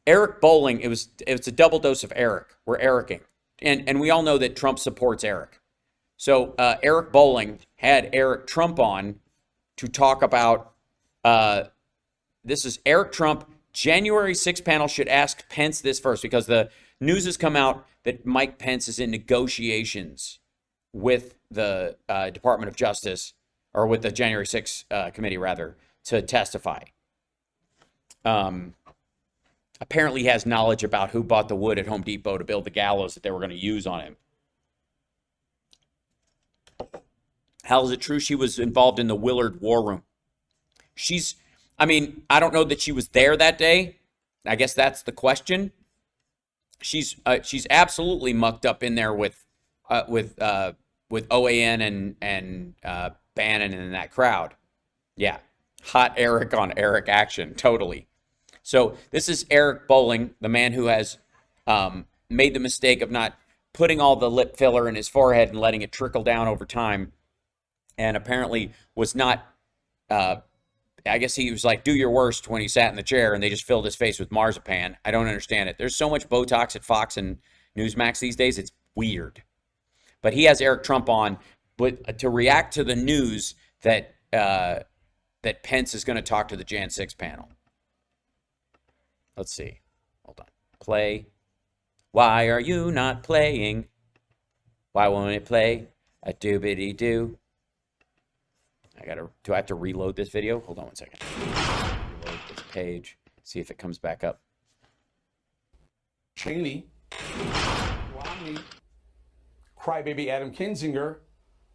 Eric Bolling, it's a double dose of Eric. We're Ericing. And we all know that Trump supports Eric. So Eric Bolling had Eric Trump on to talk about, this is Eric Trump, January 6th panel should ask Pence this first, because the news has come out that Mike Pence is in negotiations with the Department of Justice, or with the January 6th committee, rather, to testify. Apparently he has knowledge about who bought the wood at Home Depot to build the gallows that they were going to use on him. How is it true she was involved in the Willard War Room? I don't know that she was there that day. I guess that's the question. She's absolutely mucked up in there with OAN and Bannon and that crowd. Yeah, hot Eric on Eric action, totally. So this is Eric Bolling, the man who has made the mistake of not putting all the lip filler in his forehead and letting it trickle down over time, and apparently was not, I guess he was like, do your worst when he sat in the chair, and they just filled his face with marzipan. I don't understand it. There's so much Botox at Fox and Newsmax these days, it's weird. But he has Eric Trump on to react to the news that that Pence is going to talk to the Jan 6 panel. Let's see. Hold on. Play. Why are you not playing? Why won't it play? A doobity-doo. Do I have to reload this video? Hold on one second. Reload this page. See if it comes back up. Cheney, Romney, crybaby Adam Kinzinger,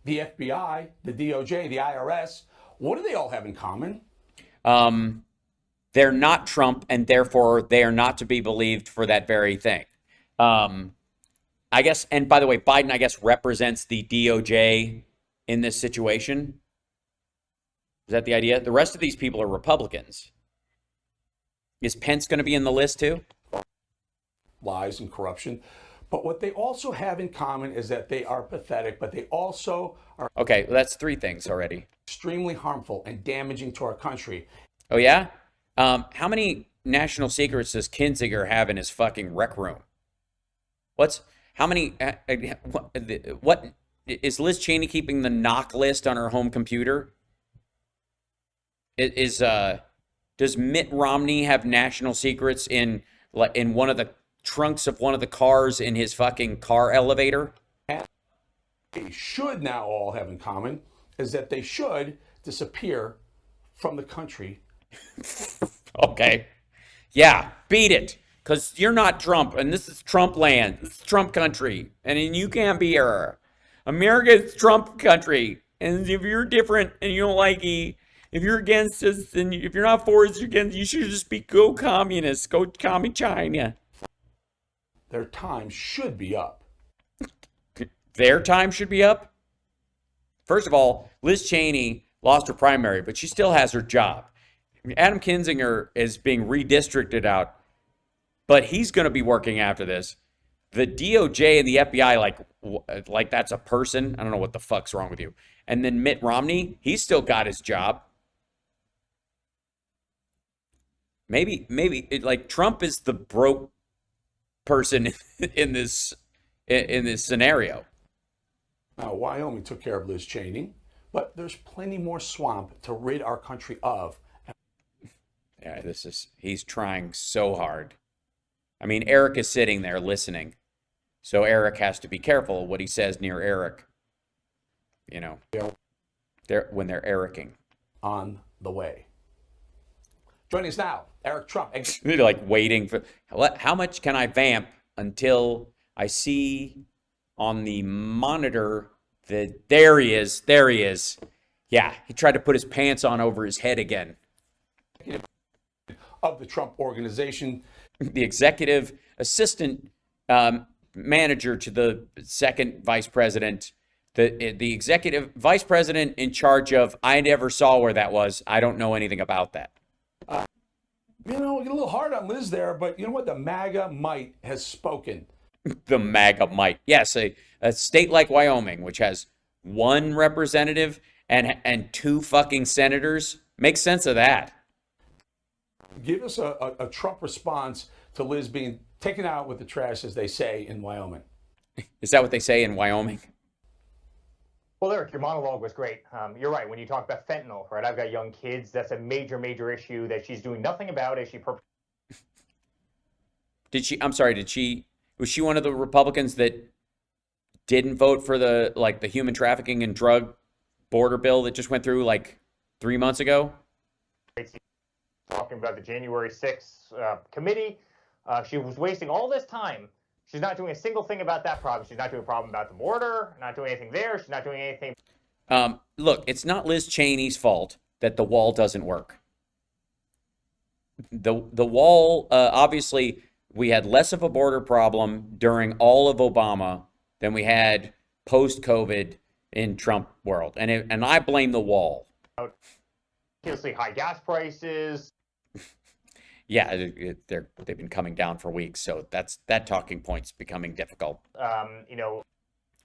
the FBI, the DOJ, the IRS. What do they all have in common? They're not Trump, and therefore they are not to be believed for that very thing. I guess, and by the way, Biden, I guess, represents the DOJ in this situation. Is that the idea? The rest of these people are Republicans. Is Pence going to be in the list too? Lies and corruption. But what they also have in common is that they are pathetic, but they also are okay, well, that's three things already. Extremely harmful and damaging to our country. Oh, yeah? How many national secrets does Kinzinger have in his fucking rec room? What is Liz Cheney keeping the knock list on her home computer? Does Mitt Romney have national secrets in one of the trunks of one of the cars in his fucking car elevator? And they should now all have in common is that they should disappear from the country. Okay. Yeah, beat it. Because you're not Trump, and this is Trump land. This is Trump country. And you can't be here. America is Trump country. And if you're different and you don't like it, if you're against us, and if you're not for us, you're against, you should just go communist. Go commie China. Their time should be up. Their time should be up? First of all, Liz Cheney lost her primary, but she still has her job. Adam Kinzinger is being redistricted out, but he's going to be working after this. The DOJ and the FBI, like that's a person. I don't know what the fuck's wrong with you. And then Mitt Romney, he's still got his job. Maybe like Trump is the broke person in this scenario. Now, Wyoming took care of Liz Cheney, but there's plenty more swamp to rid our country of. Yeah, he's trying so hard. I mean, Eric is sitting there listening. So Eric has to be careful what he says near Eric. You know, when they're Ericing. On the way. Joining us now, Eric Trump. They're like waiting for, how much can I vamp until I see on the monitor that there he is. Yeah, he tried to put his pants on over his head again. Of the Trump organization. The executive assistant manager to the second vice president, the executive vice president in charge of, I never saw where that was. I don't know anything about that. We get a little hard on Liz there, but you know what? The MAGA might has spoken. The MAGA might. Yes, a state like Wyoming, which has one representative and two fucking senators, makes sense of that. Give us a Trump response to Liz being taken out with the trash, as they say in Wyoming. Is that what they say in Wyoming? Well, Eric, your monologue was great. You're right. When you talk about fentanyl, right? I've got young kids. That's a major, major issue that she's doing nothing about as she Was she one of the Republicans that didn't vote for the human trafficking and drug border bill that just went through like 3 months ago? talking about the January 6th committee. She was wasting all this time. She's not doing a single thing about that problem. She's not doing a problem about the border, not doing anything there. She's not doing anything. Look, it's not Liz Cheney's fault that the wall doesn't work. The wall, obviously, we had less of a border problem during all of Obama than we had post-COVID in Trump world. And I blame the wall. Ridiculously high gas prices. Yeah, they've been coming down for weeks, so that talking point's becoming difficult.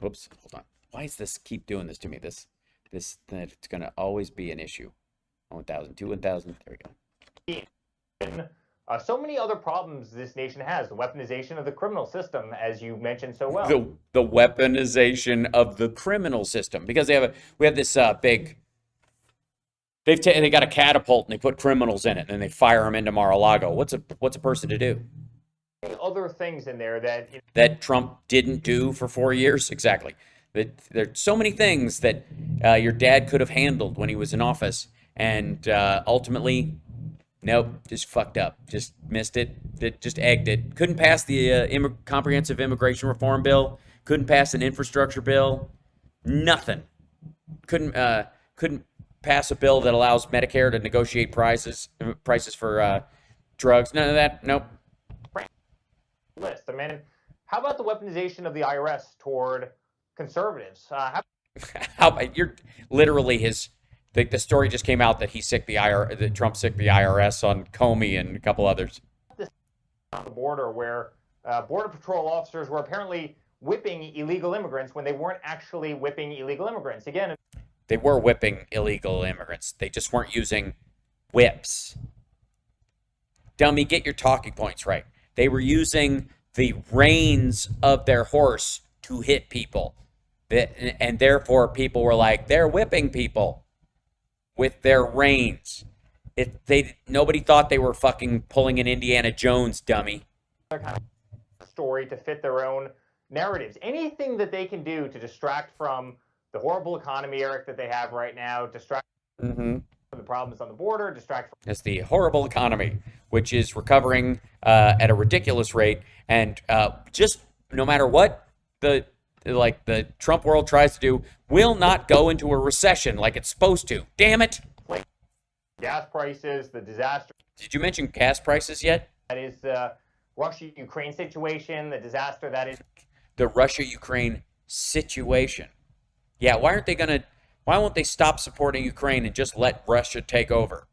Oops, hold on. Why does this keep doing this to me? This that it's going to always be an issue. 1,000, 2,000. There we go. So many other problems this nation has. The weaponization of the criminal system, as you mentioned so well. The weaponization of the criminal system, because we have this big. They got a catapult and they put criminals in it and then they fire them into Mar-a-Lago. What's a person to do? Other things in there that Trump didn't do for 4 years. Exactly. There's so many things that your dad could have handled when he was in office, and ultimately, nope, just fucked up, just missed it, just egged it. Couldn't pass the comprehensive immigration reform bill. Couldn't pass an infrastructure bill. Nothing. Couldn't pass a bill that allows Medicare to negotiate prices for drugs. None of that. Nope. List. I mean, how about the weaponization of the IRS toward conservatives? How about you're literally the story just came out that that Trump sicked the IRS on Comey and a couple others. On the border, where Border Patrol officers were apparently whipping illegal immigrants when they weren't actually whipping illegal immigrants. Again, they were whipping illegal immigrants. They just weren't using whips. Dummy, get your talking points right. They were using the reins of their horse to hit people. And therefore, people were like, they're whipping people with their reins. Nobody thought they were fucking pulling an Indiana Jones, dummy. Story to fit their own narratives. Anything that they can do to distract from the horrible economy, Eric, that they have right now, distract from the problems on the border, distract from... It's the horrible economy, which is recovering at a ridiculous rate. And just no matter what the Trump world tries to do, will not go into a recession like it's supposed to. Damn it. Gas prices, the disaster. Did you mention gas prices yet? That is the Russia-Ukraine situation, the disaster that is... The Russia-Ukraine situation. Yeah, why won't they stop supporting Ukraine and just let Russia take over?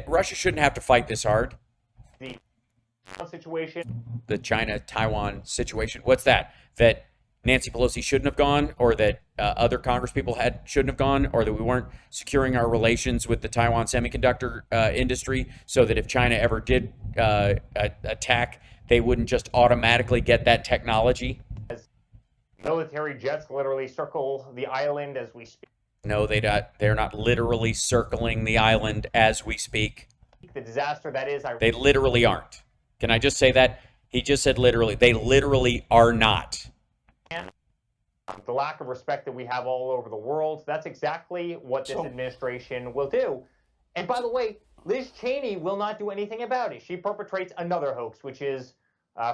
Russia shouldn't have to fight this hard. The situation. The China-Taiwan situation. What's that? That Nancy Pelosi shouldn't have gone, or that other congresspeople shouldn't have gone, or that we weren't securing our relations with the Taiwan semiconductor industry so that if China ever did attack, they wouldn't just automatically get that technology? Military jets literally circle the island as we speak. No, they're not literally circling the island as we speak. The disaster that is... They literally aren't. Can I just say that? He just said literally. They literally are not. And the lack of respect that we have all over the world, that's exactly what this administration will do. And by the way, Liz Cheney will not do anything about it. She perpetrates another hoax, which is...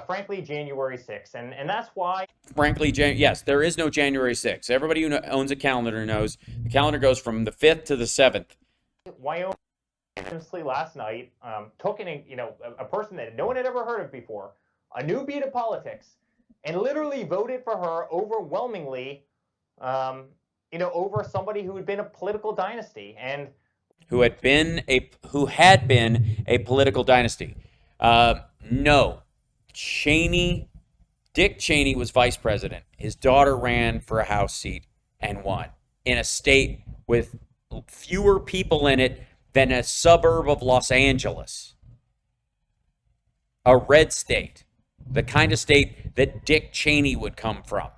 frankly, January 6th. And that's why... Frankly, yes, there is no January 6th. Everybody who owns a calendar knows the calendar goes from the 5th to the 7th. Wyoming, honestly, last night, took a person that no one had ever heard of before, a newbie to politics, and literally voted for her overwhelmingly, over somebody who had been a political dynasty. And who had been a political dynasty. No. Dick Cheney was vice president. His daughter ran for a House seat and won in a state with fewer people in it than a suburb of Los Angeles. a red state, the kind of state that Dick Cheney would come from.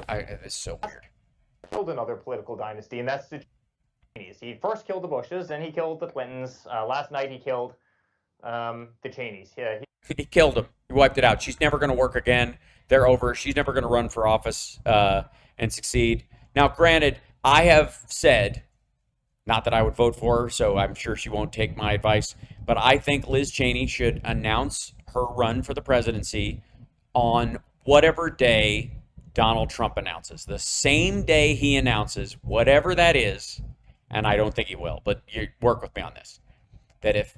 It's so weird. Killed another political dynasty, and that's the Cheneys. He first killed the Bushes, then he killed the Clintons. Last night he killed the Cheneys. Yeah, he killed them. He wiped it out. She's never going to work again. They're over. She's never going to run for office and succeed. Now, granted, I have said, not that I would vote for her, so I'm sure she won't take my advice, but I think Liz Cheney should announce her run for the presidency on whatever day Donald Trump announces. The same day he announces, whatever that is, and I don't think he will, but you work with me on this, that if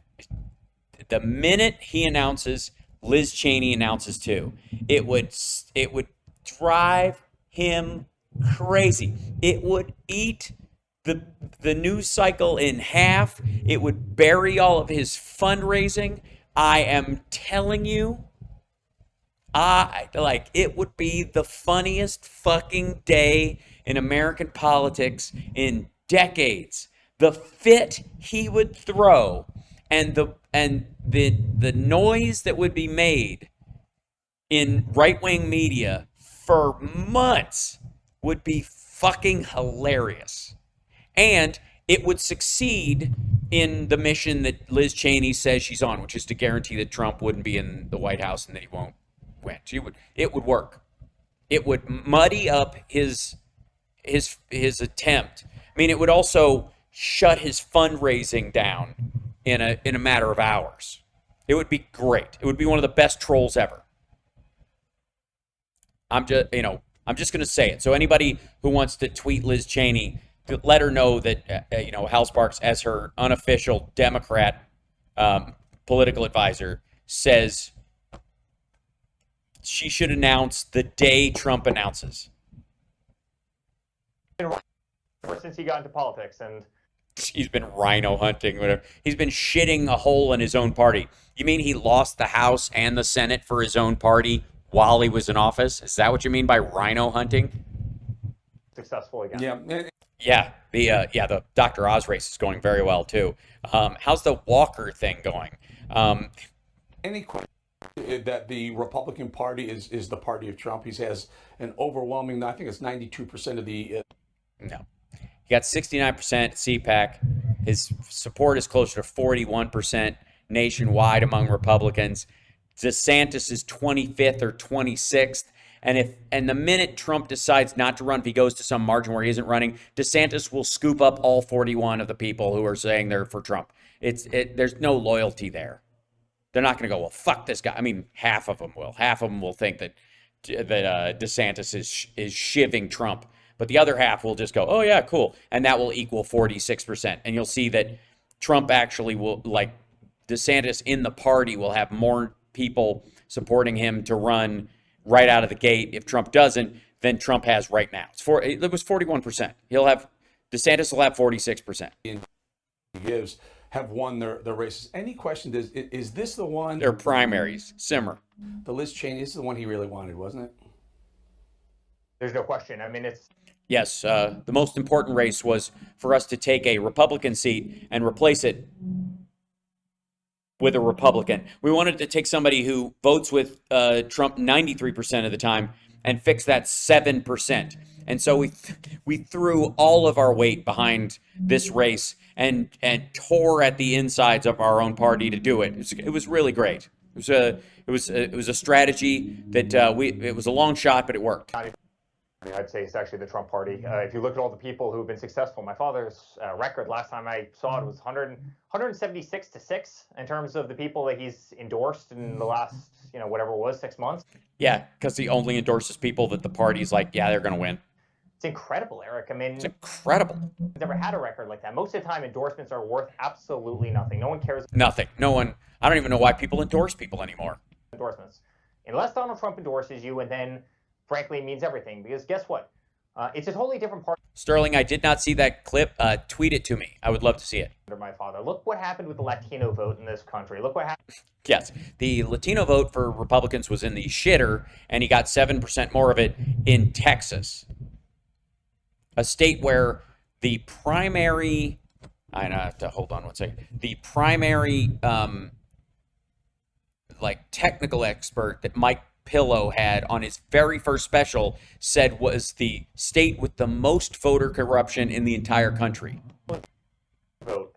the minute he announces, Liz Cheney announces too, it would drive him crazy. It would eat the news cycle in half. It would bury all of his fundraising. I am telling you, it would be the funniest fucking day in American politics in decades. The fit he would throw and the noise that would be made in right-wing media for months would be fucking hilarious. And it would succeed in the mission that Liz Cheney says she's on, which is to guarantee that Trump wouldn't be in the White House and that he won't win. It would work. It would muddy up his attempt. I mean, it would also shut his fundraising down in a matter of hours. It would be great. It would be one of the best trolls ever. I'm just going to say it. So anybody who wants to tweet Liz Cheney, let her know that Hal Sparks, as her unofficial Democrat political advisor, says she should announce the day Trump announces. ever since he got into politics, and he's been rhino hunting, whatever. He's been shitting a hole in his own party. You mean he lost the House and the Senate for his own party while he was in office? Is that what you mean by rhino hunting? successful again. Yeah. The Dr. Oz race is going very well too. How's the Walker thing going? Any question that the Republican Party is the party of Trump? He has an overwhelming, I think it's 92% of the. No. He got 69% CPAC. His support is closer to 41% nationwide among Republicans. DeSantis is 25th or 26th. And the minute Trump decides not to run, if he goes to some margin where he isn't running, DeSantis will scoop up all 41 of the people who are saying they're for Trump. There's no loyalty there. They're not going to go, well, fuck this guy. I mean, half of them will. Half of them will think that DeSantis is shivving Trump. But the other half will just go, oh, yeah, cool. And that will equal 46%. And you'll see that Trump actually will, like DeSantis in the party, will have more people supporting him to run right out of the gate if Trump doesn't than Trump has right now. It was 41%. DeSantis will have 46%. Gives have won their races. Any question? Is this the one? Their primaries. Simmer. The Liz Cheney. This is the one he really wanted, wasn't it? There's no question. I mean, it's. Yes, the most important race was for us to take a Republican seat and replace it with a Republican. We wanted to take somebody who votes with Trump 93% of the time and fix that 7%. And so we threw all of our weight behind this race and tore at the insides of our own party to do it. It was really great. It was a strategy that it was a long shot, but it worked. I'd say it's actually the Trump party. If you look at all the people who've been successful, my father's record last time I saw it was 176 to 6 in terms of the people that he's endorsed in the last, whatever it was, 6 months. Yeah, because he only endorses people that the party's like, yeah, they're going to win. It's incredible, Eric. I mean, it's incredible. I've never had a record like that. Most of the time, endorsements are worth absolutely nothing. No one cares. Nothing. No one. I don't even know why people endorse people anymore. Endorsements. Unless Donald Trump endorses you, and then, frankly, it means everything. Because guess what? It's a totally different party. Sterling, I did not see that clip. Tweet it to me. I would love to see it. Under my father. Look what happened with the Latino vote in this country. Look what happened. Yes, the Latino vote for Republicans was in the shitter, and he got 7% more of it in Texas, a state where the primary I have to hold on one second. The primary technical expert that Mike Pillow had on his very first special said was the state with the most voter corruption in the entire country. Vote.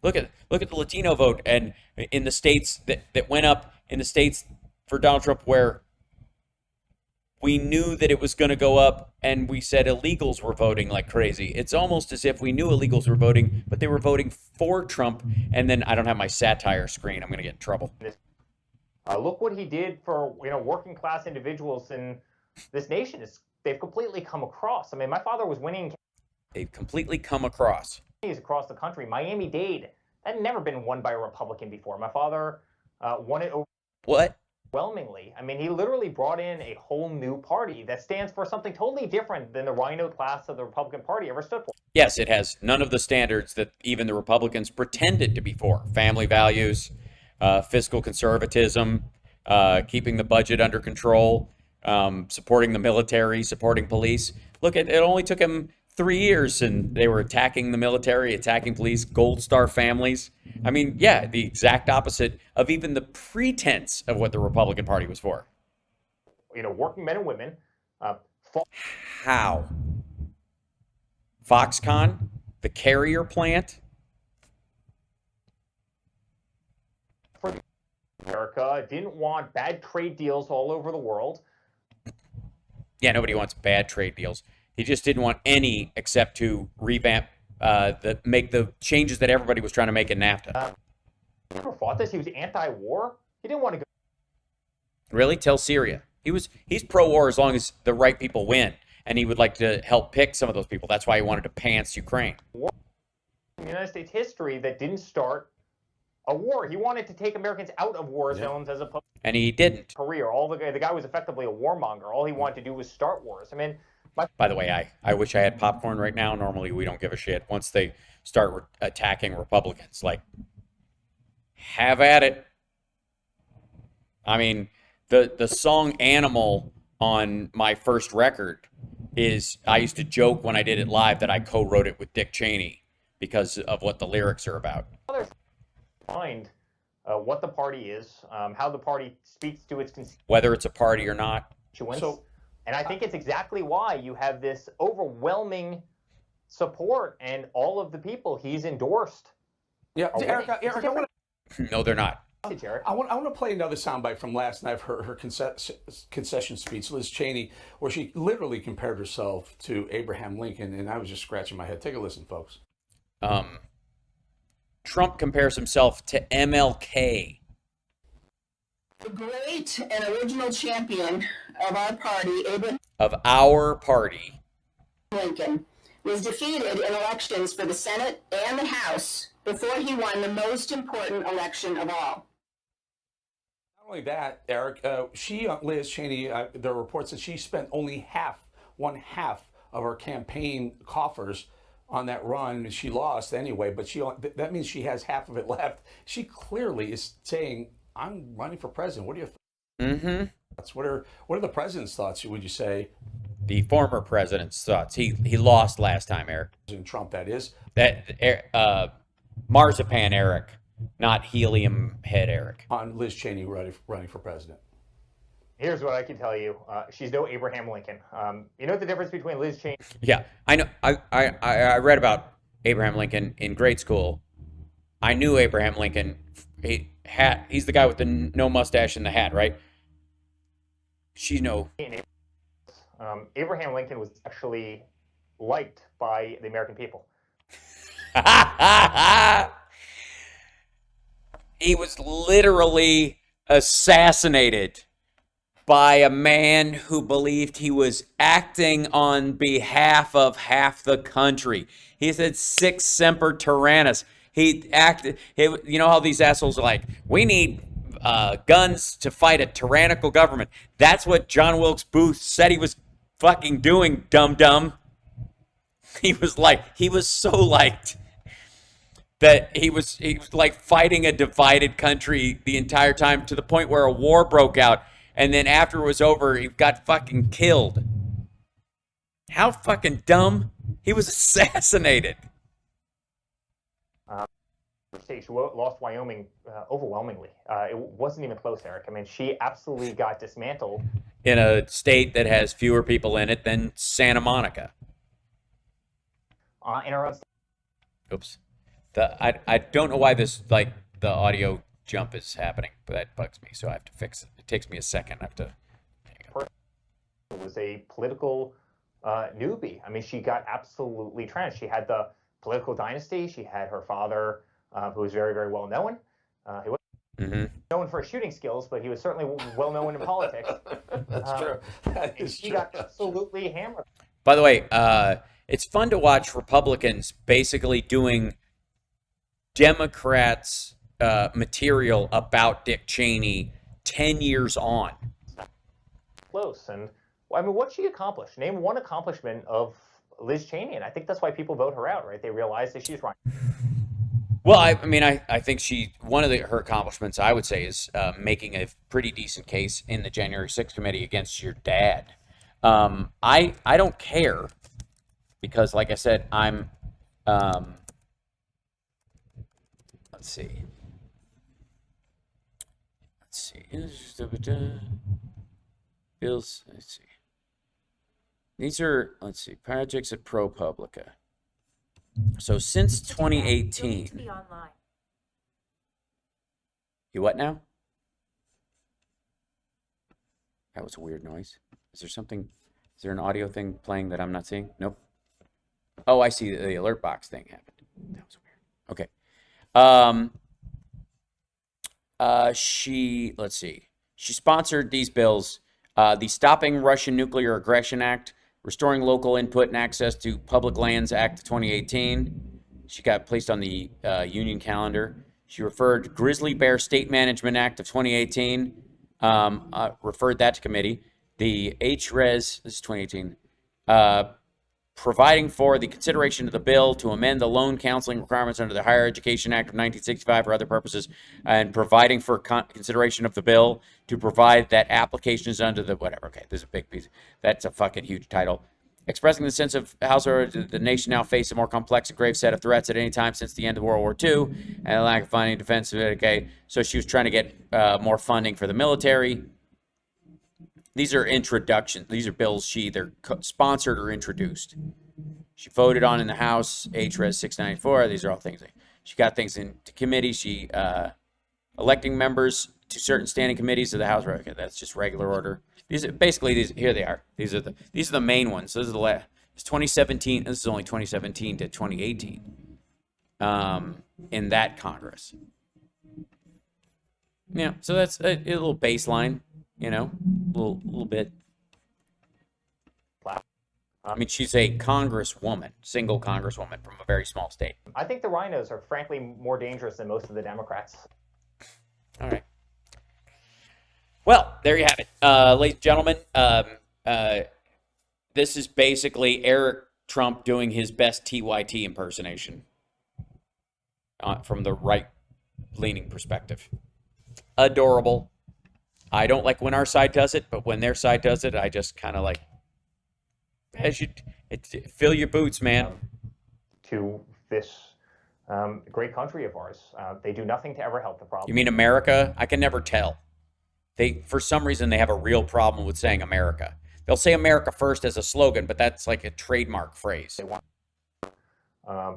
Look at the Latino vote, and in the states that went up, in the states for Donald Trump where we knew that it was going to go up, and we said illegals were voting like crazy. It's almost as if we knew illegals were voting, but they were voting for Trump. And then I don't have my satire screen. I'm going to get in trouble. Look what he did for working class individuals in this nation. They've completely come across. I mean, my father was winning. They've completely come across. Across the country. Miami-Dade had never been won by a Republican before. My father won it overwhelmingly. I mean, he literally brought in a whole new party that stands for something totally different than the rhino class of the Republican Party ever stood for. Yes, it has none of the standards that even the Republicans pretended to be for. Family values, fiscal conservatism, keeping the budget under control, supporting the military, supporting police. Look, it only took him 3 years, and they were attacking the military, attacking police, Gold Star families. I mean, yeah, the exact opposite of even the pretense of what the Republican Party was for. Working men and women. How? Foxconn, the carrier plant. For America didn't want bad trade deals all over the world. Yeah, nobody wants bad trade deals. He just didn't want any except to revamp, make the changes that everybody was trying to make in NAFTA. He never fought this. He was anti-war. He didn't want to go. Really? Tell Syria. He's pro-war as long as the right people win, and he would like to help pick some of those people. That's why he wanted to pants Ukraine. War in the United States history that didn't start a war. He wanted to take Americans out of war zones as opposed and he didn't. Career. The guy was effectively a warmonger. All he wanted to do was start wars. I mean, by the way, I wish I had popcorn right now. Normally we don't give a shit once they start attacking Republicans. Like, have at it. I mean, the song Animal on my first record is, I used to joke when I did it live that I co-wrote it with Dick Cheney because of what the lyrics are about. Mind what the party is, how the party speaks to its constituents. Whether it's a party or not. And I think it's exactly why you have this overwhelming support and all of the people he's endorsed. Yeah, Eric, I want No, they're not. I want to play another soundbite from last night of her concession speech, Liz Cheney, where she literally compared herself to Abraham Lincoln, and I was just scratching my head. Take a listen, folks. Trump compares himself to MLK. The great and original champion of our party, Abraham Lincoln, was defeated in elections for the Senate and the House before he won the most important election of all. Not only that, Eric, Liz Cheney, there are reports that she spent only one half of her campaign coffers on that run. She lost anyway, but that means she has half of it left. She clearly is saying, I'm running for president. What are your thoughts? What are the president's thoughts, would you say? The former president's thoughts. He lost last time, Eric. President Trump, that is. Marzipan Eric, not helium head Eric. On Liz Cheney running for president. Here's what I can tell you. She's no Abraham Lincoln. You know the difference between Liz Cheney? Yeah, I know. I read about Abraham Lincoln in grade school. I knew Abraham Lincoln. He's the guy with the no mustache and the hat, right? She's no. Abraham Lincoln was actually liked by the American people. He was literally assassinated by a man who believed he was acting on behalf of half the country. He said, "Sic semper tyrannis." He acted. You know how these assholes are like, we need guns to fight a tyrannical government. That's what John Wilkes Booth said he was fucking doing, dum-dum. He was so liked that he was like fighting a divided country the entire time, to the point where a war broke out, and then after it was over, he got fucking killed. How fucking dumb. He was assassinated. state. She lost Wyoming overwhelmingly. It wasn't even close, Eric. I mean, she absolutely got dismantled. In a state that has fewer people in it than Santa Monica. In her own state. Oops. I don't know why this, like, the audio jump is happening, but that bugs me, so I have to fix it. It takes me a second. I have to. Was a political newbie. I mean, she got absolutely trenched. She had the political dynasty. She had her father, who was very, very well known. He wasn't known for his shooting skills, but he was certainly well known in politics. That's true. That is she true. got absolutely hammered. By the way, it's fun to watch Republicans basically doing Democrats' material about Dick Cheney 10 years on. Close. And I mean, what she accomplished? Name one accomplishment of Liz Cheney, and I think that's why people vote her out, right? They realize that she's right. Well, I mean, I think one of her accomplishments, I would say, is making a pretty decent case in the January 6th committee against your dad. I don't care because, like I said, I'm, let's see. Bills, let's see. These are, let's see, projects at ProPublica. So since 2018. You what now? That was a weird noise. Is there an audio thing playing that I'm not seeing? Nope. Oh, I see the alert box thing happened. That was weird. Okay. Let's see. She sponsored these bills. The Stopping Russian Nuclear Aggression Act, Restoring Local Input and Access to Public Lands Act of 2018. She got placed on the union calendar. She referred Grizzly Bear State Management Act of 2018, referred that to committee. The HRES, this is 2018, providing for the consideration of the bill to amend the loan counseling requirements under the Higher Education Act of 1965 for other purposes, and providing for consideration of the bill to provide that applications under the whatever. Okay, there's a big piece. That's a fucking huge title. Expressing the sense of how the nation now faces a more complex and grave set of threats at any time since the end of World War II and a lack of funding defense. Okay, so she was trying to get more funding for the military. These are introductions. These are bills she either sponsored or introduced. She voted on in the House, HRES 694. These are all things. She got things into committee. She electing members to certain standing committees of the House. Okay, that's just regular order. These are basically these. Here they are. These are the main ones. This is the last. It's 2017. This is only 2017 to 2018. In that Congress. Yeah. So that's a little baseline. You know, a little bit. I mean, she's a congresswoman, single congresswoman from a very small state. I think the rhinos are frankly more dangerous than most of the Democrats. All right. Well, there you have it. Ladies and gentlemen, this is basically Eric Trump doing his best TYT impersonation from the right-leaning perspective. Adorable. I don't like when our side does it, but when their side does it, I just kind of like, fill your boots, man. To this great country of ours. They do nothing to ever help the problem. You mean America? I can never tell. For some reason, they have a real problem with saying America. They'll say America first as a slogan, but that's like a trademark phrase.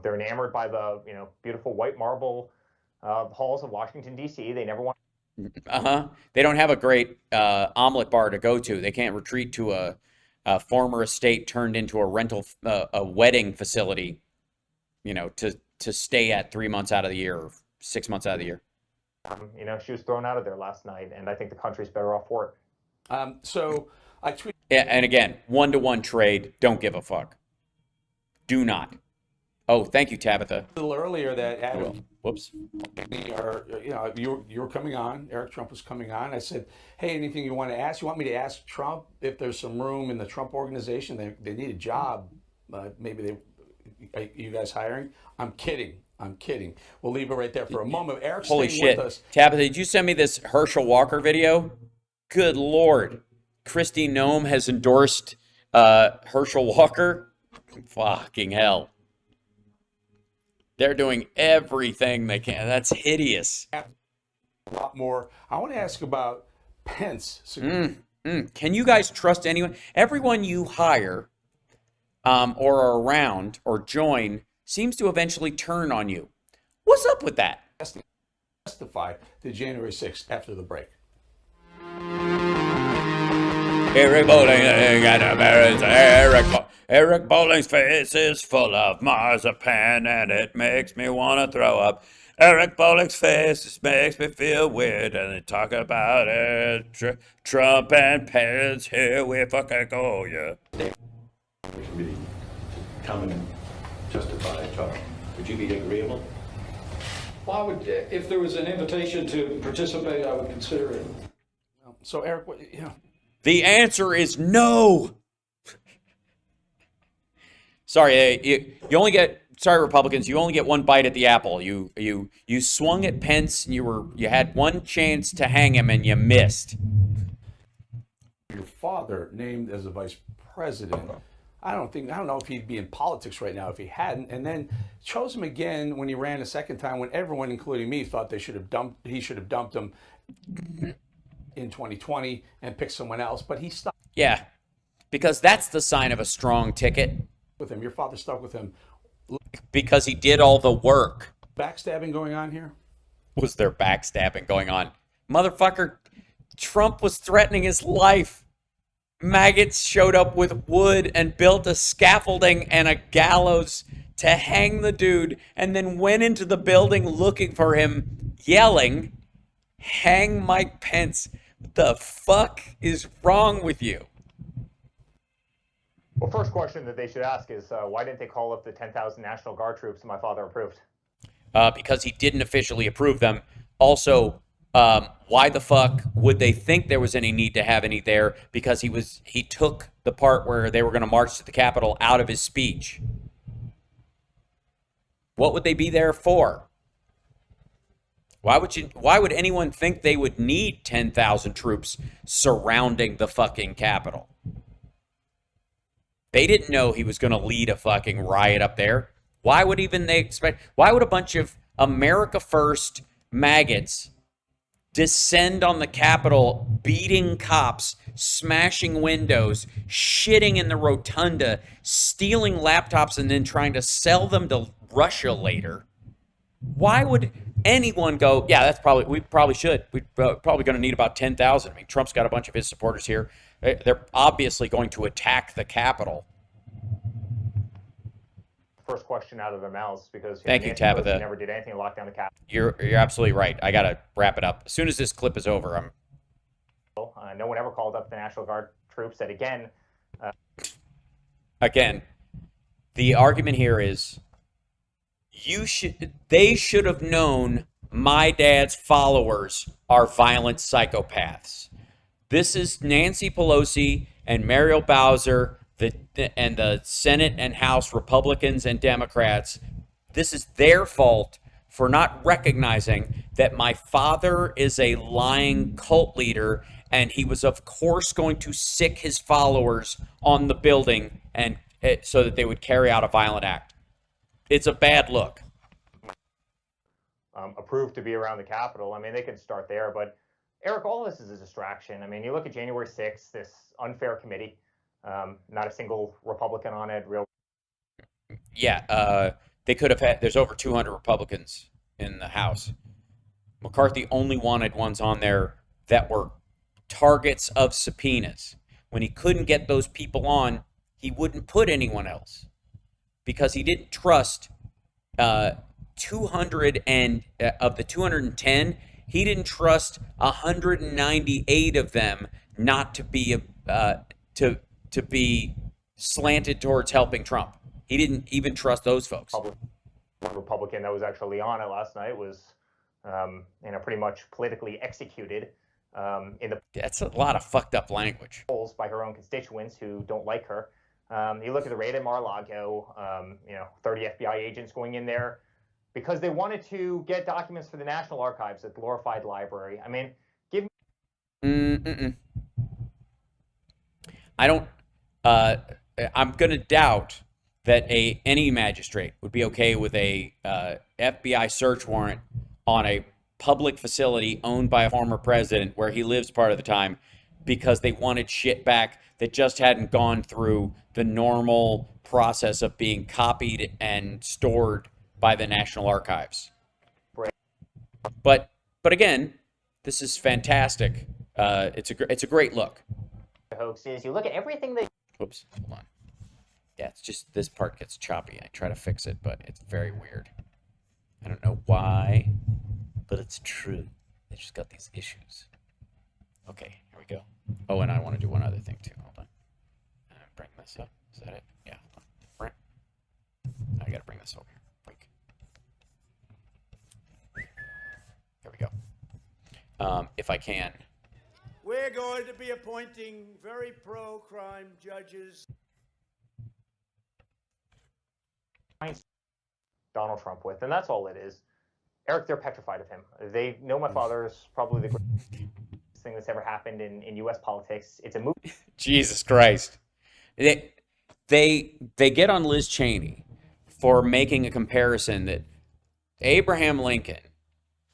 They're enamored by the beautiful white marble halls of Washington, D.C. They never want. They don't have a great omelet bar to go to. They can't retreat to a former estate turned into a rental, a wedding facility, to stay at 3 months out of the year or 6 months out of the year. She was thrown out of there last night, and I think the country's better off for it. So I tweeted. Yeah, and again, 1-to-1 trade. Don't give a fuck. Do not. Oh, thank you, Tabitha. A little earlier that Adam, whoops. You were coming on. Eric Trump was coming on. I said, "Hey, anything you want to ask? You want me to ask Trump if there's some room in the Trump organization? They need a job. Maybe you guys hiring?" I'm kidding. We'll leave it right there for a moment. Eric's holy staying shit, with us. Tabitha, did you send me this Herschel Walker video? Good Lord, Christy Nome has endorsed Herschel Walker. Fucking hell. They're doing everything they can. That's hideous. A lot more. I want to ask about Pence. Can you guys trust anyone? Everyone you hire or are around or join seems to eventually turn on you. What's up with that? Testify to January 6th after the break. Eric Bolling Eric Bolling's face is full of marzipan and it makes me want to throw up. Eric Bolling's face just makes me feel weird, and they talk about it. Trump and Pence, here we fucking go, yeah. Committee come and testify, talk. Would you be agreeable? Well, I would, if there was an invitation to participate, I would consider it. So, Eric, The answer is no. Sorry, you only get. Sorry, Republicans, you only get one bite at the apple. You swung at Pence, and you had one chance to hang him, and you missed. your father named as a vice president. I don't know if he'd be in politics right now if he hadn't. And then chose him again when he ran a second time, when everyone, including me, thought he should have dumped him in 2020 and picked someone else. But he stuck Yeah, because that's the sign of a strong ticket. with him. Your father stuck with him. Because he did all the work. Backstabbing going on here? Was there backstabbing going on? Motherfucker, Trump was threatening his life. Maggots showed up with wood and built a scaffolding and a gallows to hang the dude, and then went into the building looking for him, yelling, "Hang Mike Pence." What the fuck is wrong with you? Well, first question that they should ask is, why didn't they call up the 10,000 National Guard troops my father approved? Because he didn't officially approve them. Also, why the fuck would they think there was any need to have any there? Because he took the part where they were going to march to the Capitol out of his speech. What would they be there for? Why would anyone think they would need 10,000 troops surrounding the fucking Capitol? They didn't know he was going to lead a fucking riot up there. Why would a bunch of America First maggots descend on the Capitol, beating cops, smashing windows, shitting in the rotunda, stealing laptops, and then trying to sell them to Russia later? Why would anyone go, yeah, we probably should. We're probably going to need about 10,000. I mean, Trump's got a bunch of his supporters here. They're obviously going to attack the Capitol. First question out of their mouths, because Thank you, Nancy Tabitha. Pelosi never did anything to lock down the Capitol. You're absolutely right. I got to wrap it up. As soon as this clip is over, No one ever called up the National Guard troops. That again, the argument here is they should have known my dad's followers are violent psychopaths. This is Nancy Pelosi and Muriel Bowser and the Senate and House Republicans and Democrats. This is their fault for not recognizing that my father is a lying cult leader, and he was, of course, going to sick his followers on the building and so that they would carry out a violent act. It's a bad look. Approved to be around the Capitol. I mean, they could start there, but Eric, all this is a distraction. I mean, you look at January 6th, this unfair committee, not a single Republican on it. Yeah, they could have had, there's over 200 Republicans in the House. McCarthy only wanted ones on there that were targets of subpoenas. When he couldn't get those people on, he wouldn't put anyone else because he didn't trust 200 of the 210. He didn't trust 198 of them not to be to be slanted towards helping Trump. He didn't even trust those folks. One Republican that was actually on it last night was, pretty much politically executed in the That's a lot of fucked up language. polls by her own constituents who don't like her. You look at the raid at Mar-a-Lago, 30 FBI agents going in there because they wanted to get documents for the National Archives, a glorified library. I mean, I'm going to doubt that any magistrate would be okay with a FBI search warrant on a public facility owned by a former president where he lives part of the time because they wanted shit back that just hadn't gone through the normal process of being copied and stored by the National Archives. Right. But again, this is fantastic. It's a great look. The hoax is you look at everything that. Oops, hold on. Yeah, it's just this part gets choppy. I try to fix it, but it's very weird. I don't know why, but it's true. They just got these issues. Okay, here we go. Oh, and I want to do one other thing too. Hold on. Bring this up. Is that it? Yeah. Hold on. I gotta bring this over here. Quick. There we go. If I can. We're going to be appointing very pro-crime judges. Donald Trump with, and that's all it is. Eric, they're petrified of him. They know my father's probably the greatest thing that's ever happened in U.S. politics. It's a movie. Jesus Christ. They get on Liz Cheney for making a comparison that Abraham Lincoln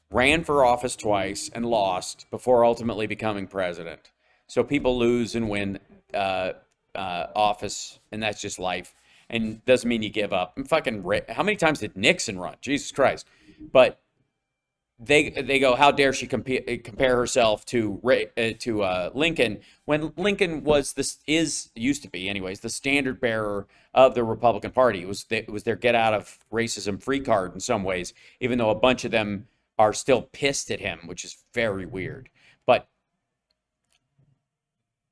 ran for office twice and lost before ultimately becoming president. So people lose and win office, and that's just life. And doesn't mean you give up. And how many times did Nixon run? Jesus Christ. But they go, how dare she compare herself to Lincoln, when Lincoln used to be anyways, the standard bearer of the Republican Party. It was their get out of racism free card in some ways, even though a bunch of them are still pissed at him, which is very weird. But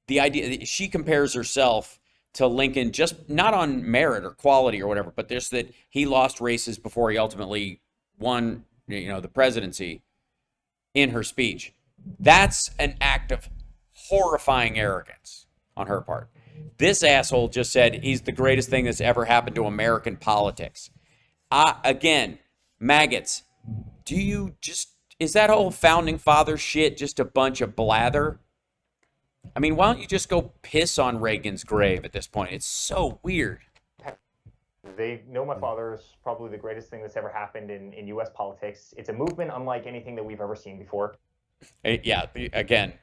the idea, she compares herself to Lincoln, just not on merit or quality or whatever, but just that he lost races before he ultimately won, the presidency, in her speech. That's an act of horrifying arrogance on her part. This asshole just said he's the greatest thing that's ever happened to American politics. Again, maggots, is that whole founding father shit just a bunch of blather? I mean, why don't you just go piss on Reagan's grave at this point? It's so weird. They know my father's probably the greatest thing that's ever happened in U.S. politics. It's a movement unlike anything that we've ever seen before. Yeah, again,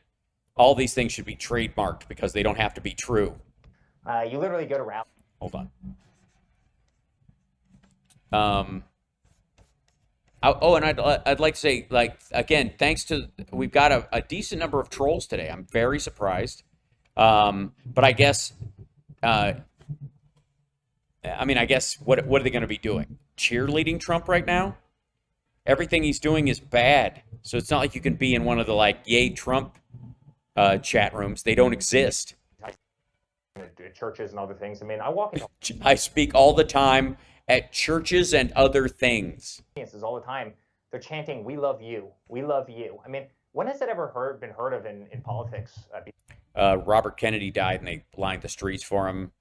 all these things should be trademarked because they don't have to be true. You literally go to rally. Hold on. And I'd like to say, again, thanks to, we've got a decent number of trolls today. I'm very surprised. But I guess, I guess, what are they going to be doing? Cheerleading Trump right now? Everything he's doing is bad. So it's not like you can be in one of the, yay Trump chat rooms. They don't exist. Churches and other things. I mean, I walk into I speak all the time at churches and other things. audiences all the time. They're chanting, "We love you. We love you." I mean, when has that ever been heard of in politics? Robert Kennedy died and they lined the streets for him.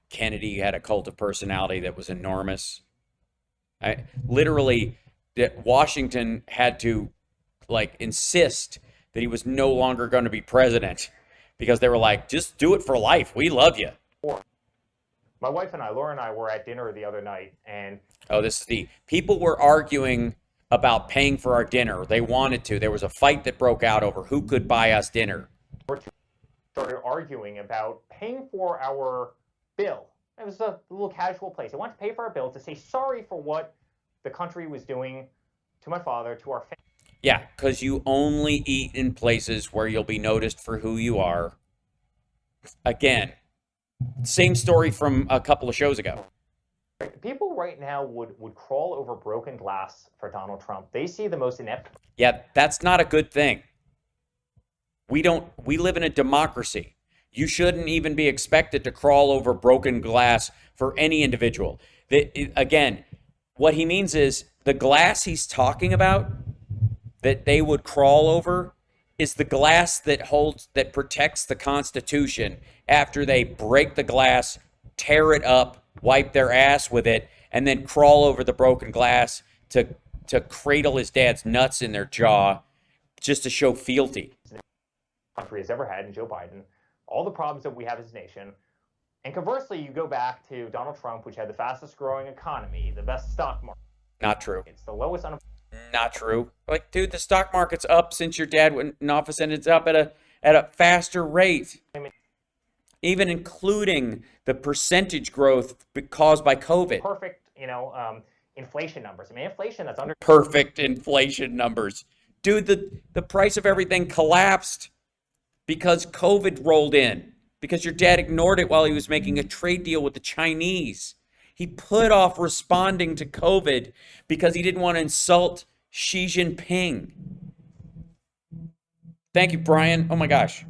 Kennedy had a cult of personality that was enormous. Literally, that Washington had to insist that he was no longer going to be president because they were like, just do it for life. We love you. My wife and I, Laura and I, were at dinner the other night, and people were arguing about paying for our dinner. They wanted to. There was a fight that broke out over who could buy us dinner. Started arguing about paying for our bill. It was a little casual place. They wanted to pay for our bill to say sorry for what the country was doing to my father, to our family. Yeah, because you only eat in places where you'll be noticed for who you are. Again, same story from a couple of shows ago. People right now would crawl over broken glass for Donald Trump. They see the most inept. Yeah, that's not a good thing. We live in a democracy. You shouldn't even be expected to crawl over broken glass for any individual. Again, what he means is the glass he's talking about that they would crawl over is the glass that protects the Constitution after they break the glass, tear it up, wipe their ass with it, and then crawl over the broken glass to cradle his dad's nuts in their jaw just to show fealty. country has ever had in Joe Biden, all the problems that we have as a nation. And conversely, you go back to Donald Trump, which had the fastest growing economy, the best stock market. Not true. It's the lowest unemployment. Not true. Like, dude, the stock market's up since your dad went in office, and it's up at a faster rate. Even including the percentage growth caused by COVID. Perfect, inflation numbers. I mean, inflation that's under Perfect inflation numbers. Dude, the price of everything collapsed because COVID rolled in. Because your dad ignored it while he was making a trade deal with the Chinese. He put off responding to COVID because he didn't want to insult Xi Jinping. Thank you, Brian. Oh my gosh.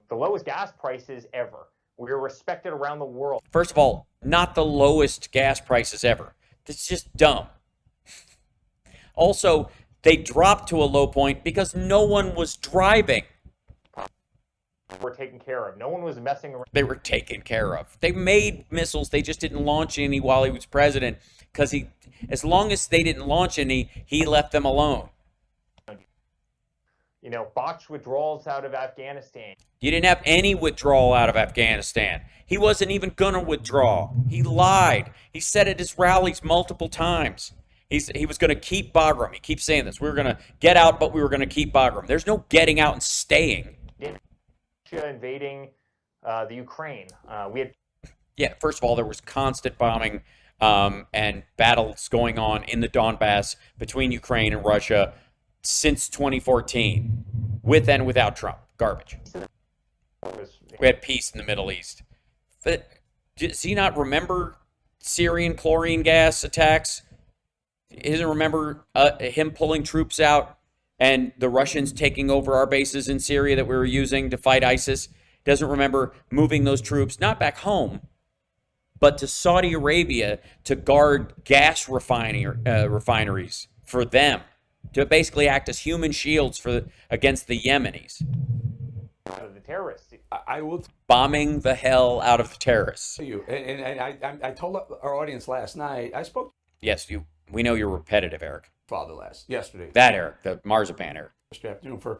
the lowest gas prices ever. We are respected around the world. First of all, not the lowest gas prices ever. That's just dumb. Also, they dropped to a low point because no one was driving. Were taken care of. No one was messing around. They were taken care of. They made missiles. They just didn't launch any while he was president because as long as they didn't launch any, he left them alone. You know, botched withdrawals out of Afghanistan. You didn't have any withdrawal out of Afghanistan. He wasn't even going to withdraw. He lied. He said at his rallies multiple times. He was going to keep Bagram. He keeps saying this. We were going to get out, but we were going to keep Bagram. There's no getting out and staying. Russia invading the Ukraine. Yeah, first of all, there was constant bombing and battles going on in the Donbass between Ukraine and Russia since 2014, with and without Trump. Garbage. We had peace in the Middle East. But does he not remember Syrian chlorine gas attacks? He doesn't remember him pulling troops out and the Russians taking over our bases in Syria that we were using to fight ISIS. Doesn't remember moving those troops, not back home, but to Saudi Arabia to guard gas refineries for them, to basically act as human shields against the Yemenis. The terrorists. I will bombing the hell out of the terrorists. tell you, and I told our audience last night, I spoke Yes, we know you're repetitive, Eric. to Father yesterday. That Eric, the marzipan Eric. Yesterday afternoon for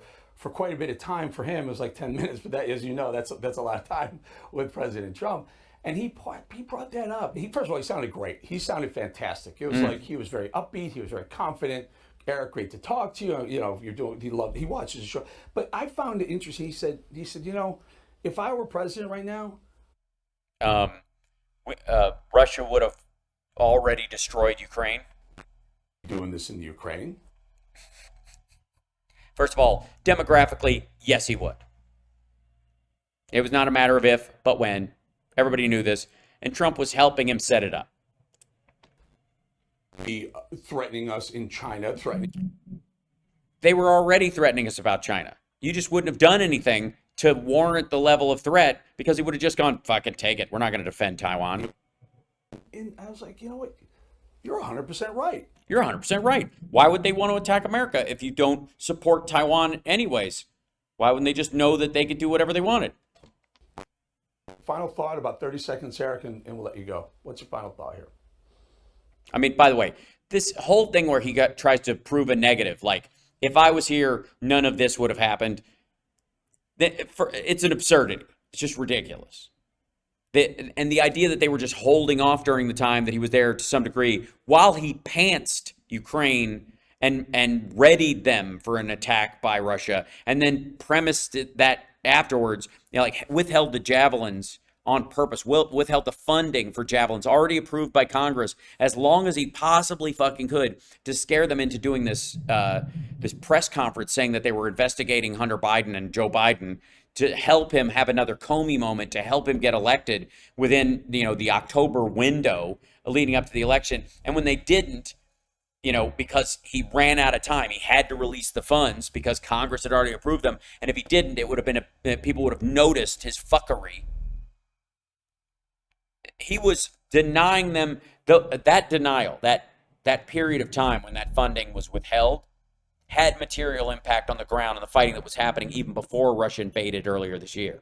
quite a bit of time. For him, it was like 10 minutes, but that, as you know, that's a lot of time with President Trump. And he brought that up. First of all, he sounded great. He sounded fantastic. It was like he was very upbeat. He was very confident. Eric, great to talk to you. You know, he watches the show. But I found it interesting. He said, you know, if I were president right now, Russia would have already destroyed Ukraine. doing this in the Ukraine. First of all, demographically, yes, he would. It was not a matter of if, but when. Everybody knew this. And Trump was helping him set it up. Be threatening us in China, They were already threatening us about China. You just wouldn't have done anything to warrant the level of threat because he would have just gone, fucking take it. We're not going to defend Taiwan. And I was like, you know what? You're 100% right. You're 100% right. Why would they want to attack America if you don't support Taiwan anyways? Why wouldn't they just know that they could do whatever they wanted? Final thought, about 30 seconds, Eric, and we'll let you go. What's your final thought here? I mean, by the way, this whole thing where he tries to prove a negative, like, if I was here, none of this would have happened. It's an absurdity. It's just ridiculous. And the idea that they were just holding off during the time that he was there to some degree while he pantsed Ukraine and readied them for an attack by Russia and then premised that afterwards, like withheld the javelins on purpose, withheld the funding for javelins already approved by Congress as long as he possibly fucking could to scare them into doing this press conference saying that they were investigating Hunter Biden and Joe Biden to help him have another Comey moment, to help him get elected within, the October window leading up to the election. And when they didn't, because he ran out of time, he had to release the funds because Congress had already approved them. And if he didn't, it would have been people would have noticed his fuckery. He was denying them that denial, that period of time when that funding was withheld had material impact on the ground and the fighting that was happening even before Russia invaded earlier this year.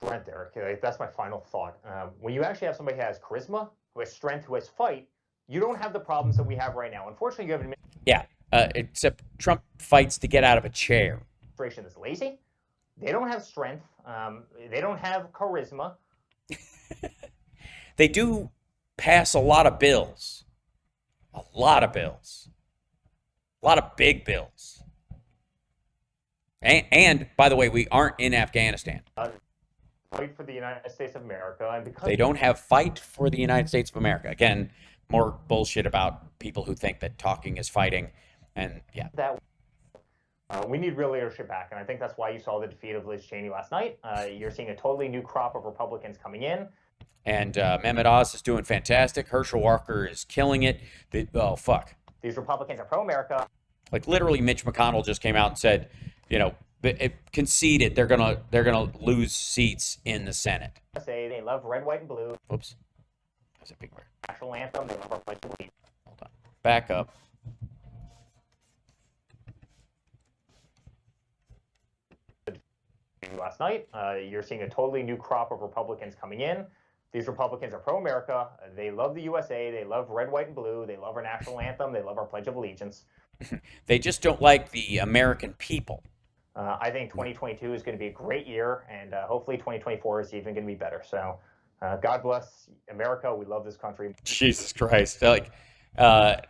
Strength, Eric. That's my final thought. When you actually have somebody who has charisma, who has strength, who has fight, you don't have the problems that we have right now. Unfortunately, you have Yeah, except Trump fights to get out of a chair. Administration is lazy. They don't have strength. They don't have charisma. They do pass a lot of bills. A lot of bills. A lot of big bills. And by the way, we aren't in Afghanistan. Fight for the United States of America, and because They don't have fight for the United States of America. Again, more bullshit about people who think that talking is fighting. And yeah, that we need real leadership back, and I think that's why you saw the defeat of Liz Cheney last night. You're seeing a totally new crop of Republicans coming in. And Mehmet Oz is doing fantastic. Herschel Walker is killing it. Oh, fuck. These Republicans are pro-America. Like literally Mitch McConnell just came out and said, you know, it conceded they're gonna lose seats in the Senate. Say they love red, white, and blue. Oops. That's a big word. National anthem. They love our pledge of allegiance. Hold on. Back up. Last night, you're seeing a totally new crop of Republicans coming in. These Republicans are pro-America. They love the USA. They love red, white, and blue. They love our national anthem. They love our Pledge of Allegiance. They just don't like the American people. I think 2022 is going to be a great year, and hopefully 2024 is even going to be better. So God bless America. We love this country. Jesus Christ. Like,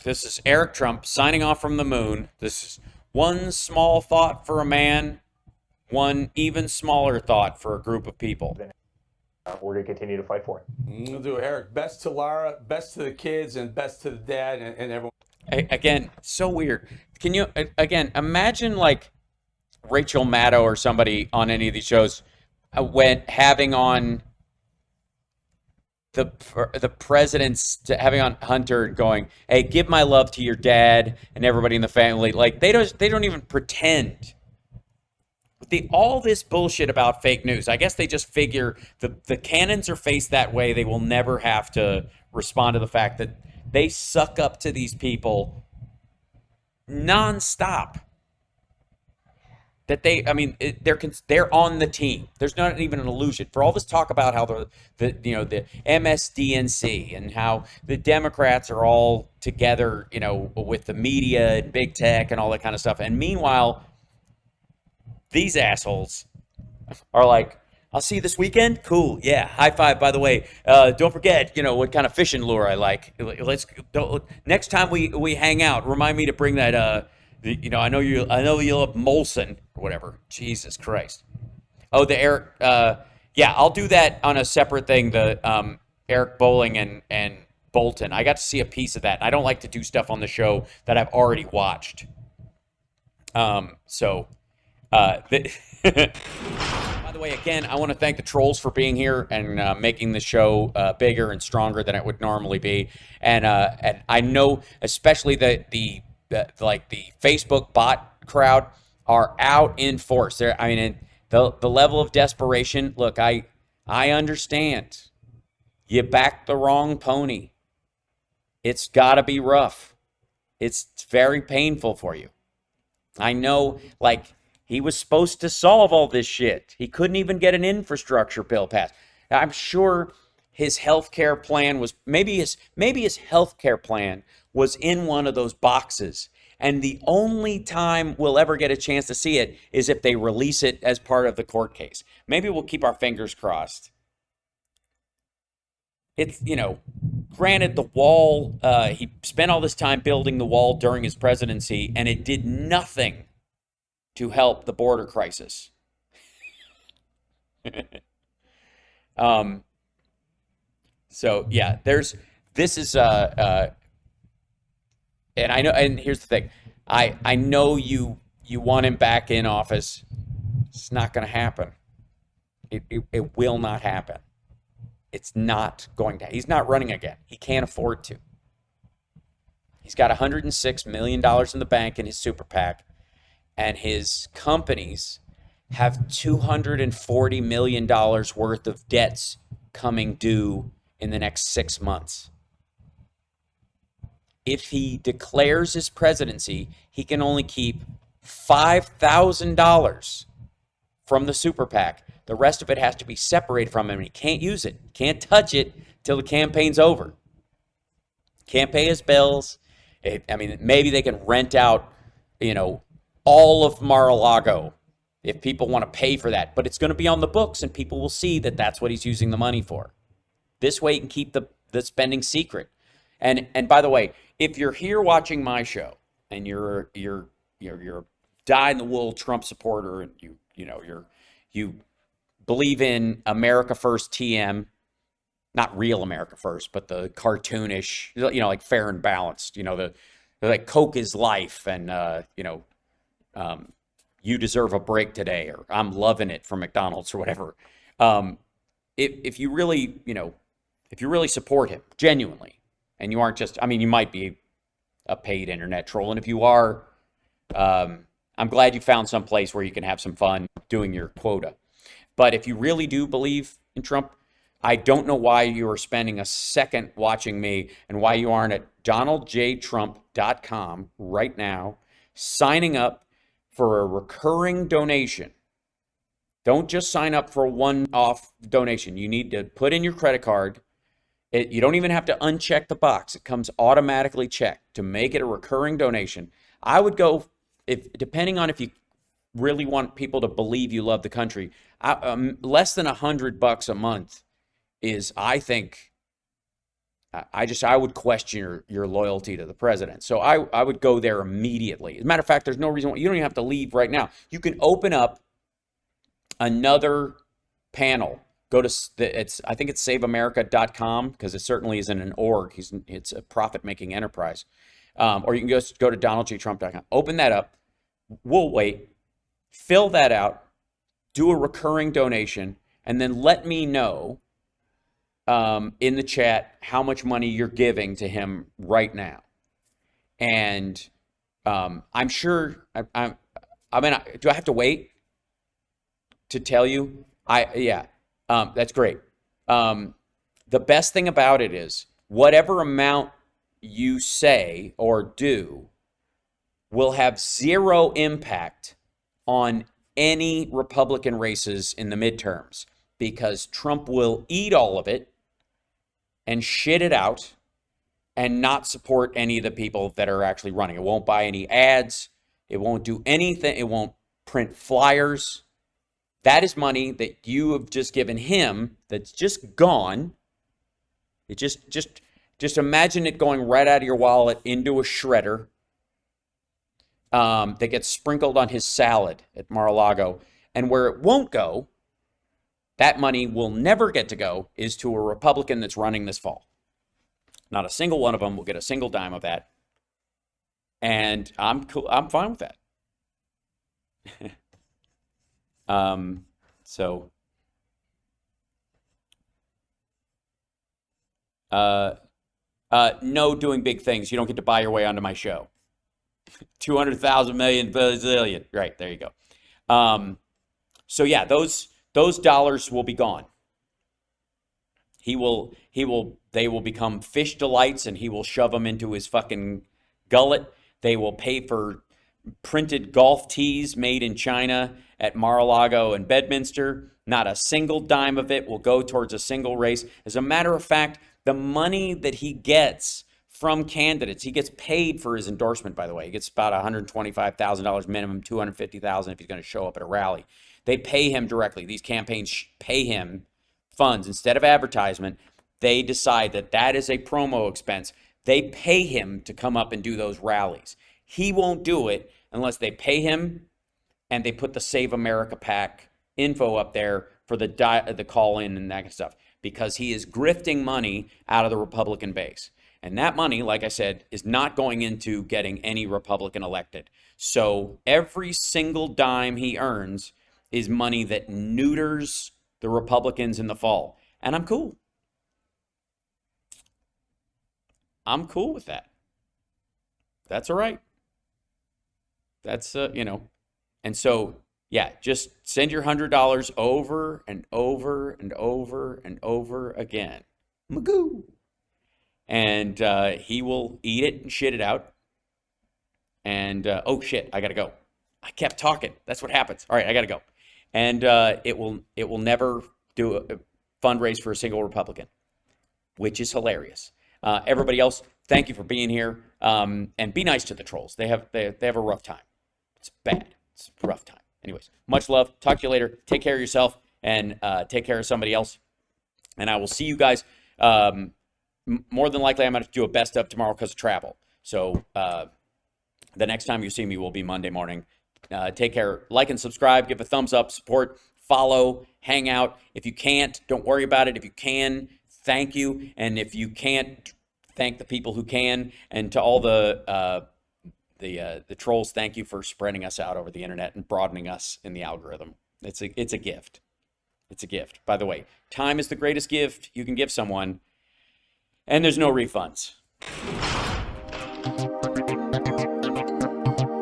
this is Eric Trump signing off from the moon. This is one small thought for a man, one even smaller thought for a group of people. We're going to continue to fight for it. We'll do it, Eric. Best to Lara, best to the kids, and best to the dad and everyone. Again, so weird. Can you, again, imagine like Rachel Maddow or somebody on any of these shows when having on the president's, having on Hunter going, hey, give my love to your dad and everybody in the family. Like they don't even pretend. All this bullshit about fake news, I guess they just figure the cannons are faced that way. They will never have to respond to the fact that they suck up to these people nonstop. That they're on the team. There's not even an illusion. For all this talk about how the MSDNC and how the Democrats are all together, with the media and big tech and all that kind of stuff. And meanwhile, these assholes are like, I'll see you this weekend. Cool. Yeah. High five, by the way. Don't forget, what kind of fishing lure I like. Next time we hang out, remind me to bring that, I know you love Molson or whatever. Jesus Christ. Oh, the Eric, yeah, I'll do that on a separate thing. The, Eric Bolling and Bolton. I got to see a piece of that. I don't like to do stuff on the show that I've already watched. By the way, again, I want to thank the trolls for being here and making the show bigger and stronger than it would normally be. And I know, especially the Facebook bot crowd are out in force. The level of desperation. Look, I understand. You backed the wrong pony. It's got to be rough. It's very painful for you. I know, he was supposed to solve all this shit. He couldn't even get an infrastructure bill passed. I'm sure his health care plan was, maybe his health care plan was in one of those boxes. And the only time we'll ever get a chance to see it is if they release it as part of the court case. Maybe we'll keep our fingers crossed. It's, granted the wall, he spent all this time building the wall during his presidency, and it did nothing to help the border crisis. So yeah, this is and I know, and here's the thing, I know you want him back in office. It's not going to happen. It will not happen. It's not going to. He's not running again. He can't afford to. He's got $106 million in the bank in his super PAC, and his companies have $240 million worth of debts coming due in the next 6 months. If he declares his presidency, he can only keep $5,000 from the super PAC. The rest of it has to be separated from him, and he can't use it. Can't touch it till the campaign's over. Can't pay his bills. I mean, maybe they can rent out, all of Mar-a-Lago if people want to pay for that. But it's going to be on the books, and people will see that that's what he's using the money for. This way, he can keep the spending secret. And by the way, if you're here watching my show and you're a dyed-in-the-wool Trump supporter, and you believe in America First TM, not real America First, but the cartoonish, like Fair and Balanced, the like Coke is life, and you deserve a break today, or I'm loving it from McDonald's or whatever. If you really, if you really support him genuinely, and you aren't just, you might be a paid internet troll, and if you are, I'm glad you found some place where you can have some fun doing your quota. But if you really do believe in Trump, I don't know why you are spending a second watching me, and why you aren't at donaldjtrump.com right now, signing up for a recurring donation. Don't just sign up for a one-off donation. You need to put in your credit card. You don't even have to uncheck the box. It comes automatically checked to make it a recurring donation. I would go, depending on if you really want people to believe you love the country, less than $100 a month is, I think, I would question your loyalty to the president. So I would go there immediately. As a matter of fact, there's no reason why you don't even have to leave right now. You can open up another panel. Go to I think it's saveamerica.com, because it certainly isn't an org. It's a profit-making enterprise. Or you can just go to donaldjtrump.com. Open that up. We'll wait. Fill that out. Do a recurring donation, and then let me know in the chat how much money you're giving to him right now. And I'm sure. Do I have to wait to tell you? That's great. The best thing about it is, whatever amount you say or do will have zero impact on any Republican races in the midterms, because Trump will eat all of it and shit it out and not support any of the people that are actually running. It won't buy any ads. It won't do anything. It won't print flyers. That is money that you have just given him that's just gone. It just imagine it going right out of your wallet into a shredder that gets sprinkled on his salad at Mar-a-Lago. And where it won't go, that money will never get to go, is to a Republican that's running this fall. Not a single one of them will get a single dime of that. And I'm cool. I'm fine with that. No doing big things. You don't get to buy your way onto my show. 200,000 million bazillion. Right, there you go. So yeah, those dollars will be gone. They will become fish delights, and he will shove them into his fucking gullet. They will pay for printed golf tees made in China at Mar-a-Lago and Bedminster. Not a single dime of it will go towards a single race. As a matter of fact, the money that he gets from candidates, he gets paid for his endorsement, by the way. He gets about $125,000 minimum, $250,000 if he's going to show up at a rally. They pay him directly. These campaigns pay him funds instead of advertisement. They decide that is a promo expense. They pay him to come up and do those rallies. He won't do it unless they pay him and they put the Save America PAC info up there for the call in and that kind of stuff, because he is grifting money out of the Republican base. And that money, like I said, is not going into getting any Republican elected. So every single dime he earns is money that neuters the Republicans in the fall. And I'm cool. I'm cool with that. That's all right. That's, And so, yeah, just send your $100 over and over and over and over again. Magoo. And he will eat it and shit it out. And, oh shit, I gotta go. I kept talking. That's what happens. All right, I gotta go. And it will never do a fundraise for a single Republican, which is hilarious. Everybody else, thank you for being here. And be nice to the trolls. They have a rough time. It's bad. It's a rough time. Anyways, much love. Talk to you later. Take care of yourself and take care of somebody else. And I will see you guys. More than likely, I'm going to do a best of tomorrow because of travel. So the next time you see me will be Monday morning. Take care. Like and subscribe. Give a thumbs up. Support. Follow. Hang out. If you can't, don't worry about it. If you can, thank you. And if you can't, thank the people who can. And to all the trolls, thank you for spreading us out over the internet and broadening us in the algorithm. It's a gift. It's a gift. By the way, time is the greatest gift you can give someone, and there's no refunds.